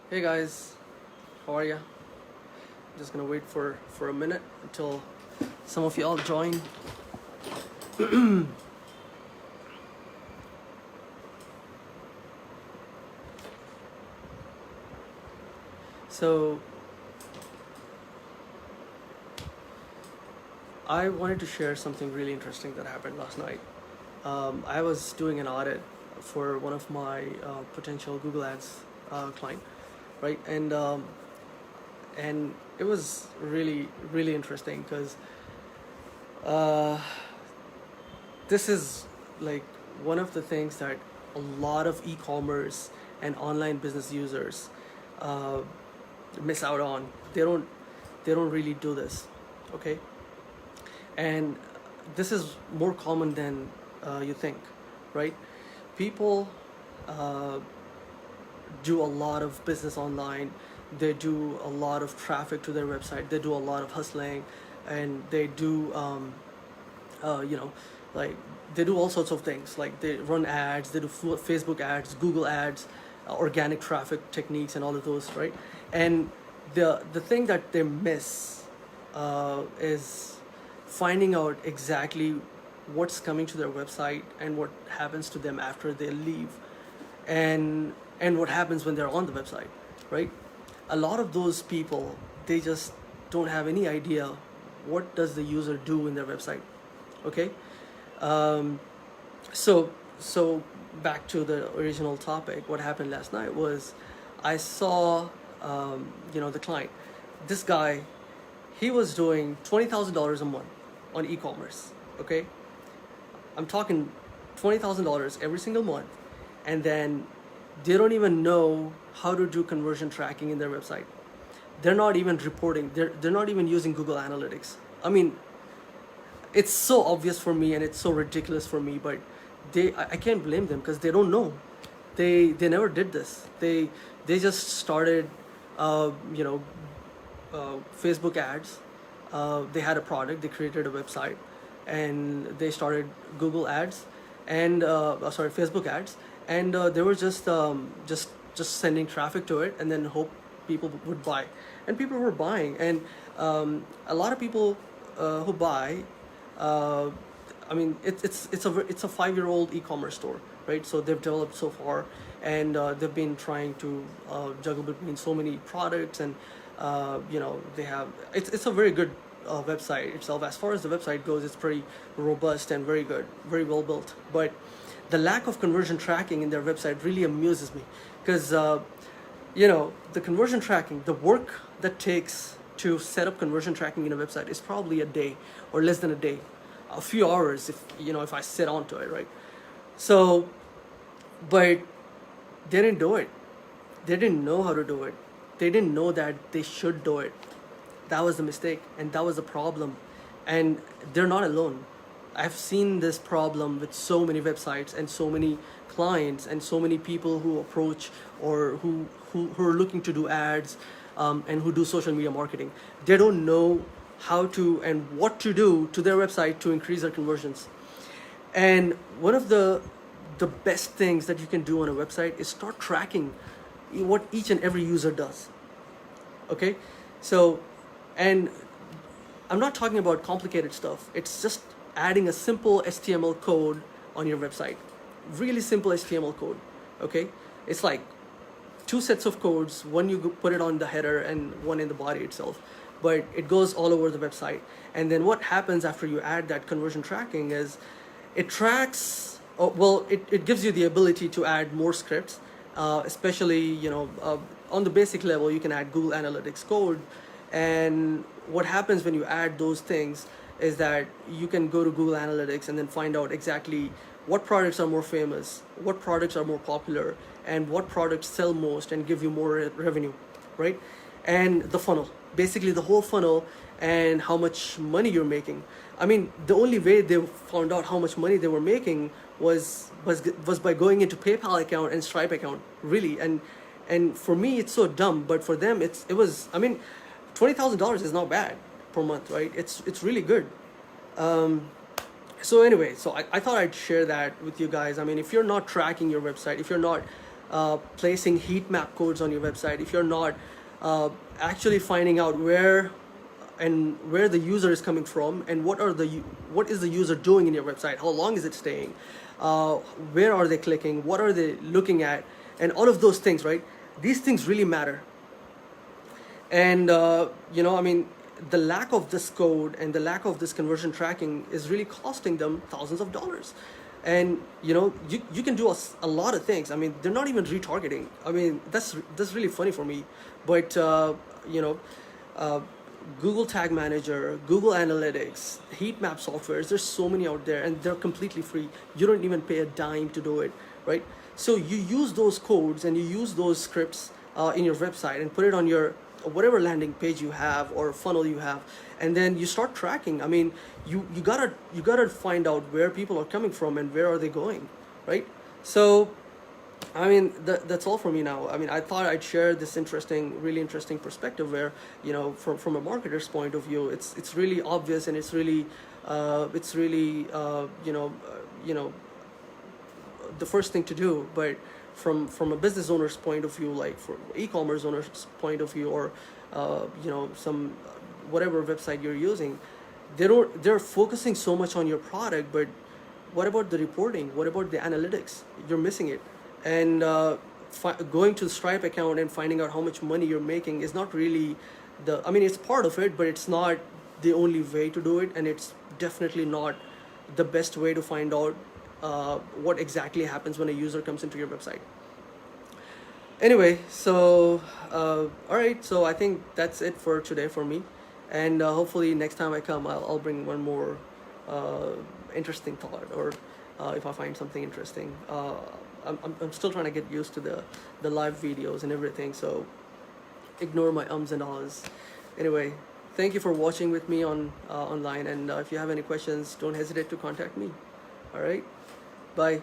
Hey guys, how are ya? Just gonna wait for a minute until some of y'all join. So I wanted to share something really interesting that happened last night. I was doing an audit for one of my potential Google Ads client, right? And it was really interesting because uh, this is like one of the things that a lot of e-commerce and online business users uh, miss out on. They don't really do this, okay? And this is more common than you think, right? People uh, do a lot of business online. They do a lot of traffic to their website. They do a lot of hustling, and they do you know, like they do all sorts of things. Like they run ads, they do Facebook ads, Google ads, organic traffic techniques, and all of those, right? And the thing that they miss is finding out exactly what's coming to their website and what happens to them after they leave, and what happens when they're on the website, right? A lot of those people, they just don't have any idea what does the user do in their website, okay? um, so back to the original topic. What happened last night was I saw the client, this guy, he was doing $20,000 a month on e-commerce, okay? I'm talking $20,000 every single month, and then they don't even know how to do conversion tracking in their website. They're not even reporting. They're not even using Google Analytics. I mean, it's so obvious for me and it's so ridiculous for me, but I can't blame them because they don't know. They never did this. They just started, uh, you know, Facebook ads. They had a product. They created a website, and they started Google ads, and Facebook ads, and they were just sending traffic to it, and then hope people would buy, and people were buying, and a lot of people who buy. Uh, I mean, it's a 5-year-old e-commerce store, right? So they've developed so far, and they've been trying to juggle between so many products, and they have it's a very good website itself. As far as the website goes, it's pretty robust and very good, very well built. But the lack of conversion tracking in their website really amuses me because the conversion tracking, the work that takes to set up conversion tracking in a website is probably a day or less than a day, a few hours if I sit onto it, right? So, but they didn't do it. They didn't know how to do it. They didn't know that they should do it. That was the mistake, and that was the problem. And they're not alone. I've seen this problem with so many websites and so many clients and so many people who approach or who are looking to do ads, and who do social media marketing. They don't know how to and what to do to their website to increase their conversions. And one of the best things that you can do on a website is start tracking what each and every user does. Okay, so, and I'm not talking about complicated stuff. It's just adding a simple HTML code on your website. Really simple HTML code. Okay, it's like two sets of codes. One you put it on the header and one in the body itself, but it goes all over the website. And then what happens after you add that conversion tracking is it tracks. It gives you the ability to add more scripts, especially on the basic level. You can add Google Analytics code, and what happens when you add those things is that you can go to Google Analytics and then find out exactly what products are more famous, what products are more popular, and what products sell most and give you more revenue, right? And the funnel, basically the whole funnel, and how much money you're making. I mean, the only way they found out how much money they were making was by going into PayPal account and Stripe account, really. And for me, it's so dumb, but for them, it was. I mean, $20,000 is not bad per month, right? It's really good. So anyway, so I thought I'd share that with you guys. I mean, if you're not tracking your website, if you're not placing heat map codes on your website, if you're not actually finding out where the user is coming from, and what is the user doing in your website, how long is it staying, where are they clicking, what are they looking at, and all of those things, right? These things really matter. And I mean, the lack of this code and the lack of this conversion tracking is really costing them thousands of dollars. And you can do a lot of things. I mean, they're not even retargeting. I mean, that's really funny for me. But Google Tag Manager, Google Analytics, heat map softwares, there's so many out there, and they're completely free. You don't even pay a dime to do it, right? So you use those codes and you use those scripts in your website and put it on your whatever landing page you have or funnel you have, and then you start tracking. I mean, you gotta find out where people are coming from and where are they going, right? So I mean, that's all from me now. I mean, I thought I'd share this really interesting perspective where, from a marketer's point of view, it's really obvious, and it's really the first thing to do. But from a business owner's point of view, like for e-commerce owner's point of view, or some whatever website you're using, they're focusing so much on your product, but what about the reporting? What about the analytics? You're missing it. And going to the Stripe account and finding out how much money you're making is not really I mean, it's part of it, but it's not the only way to do it, and it's definitely not the best way to find out what exactly happens when a user comes into your website. Anyway, so all right, so I think that's it for today for me, and hopefully next time I come, I'll bring one more interesting thought, or if I find something interesting. I'm still trying to get used to the live videos and everything, so ignore my ums and ahs. Anyway, thank you for watching with me online, and if you have any questions, don't hesitate to contact me. All right, bye.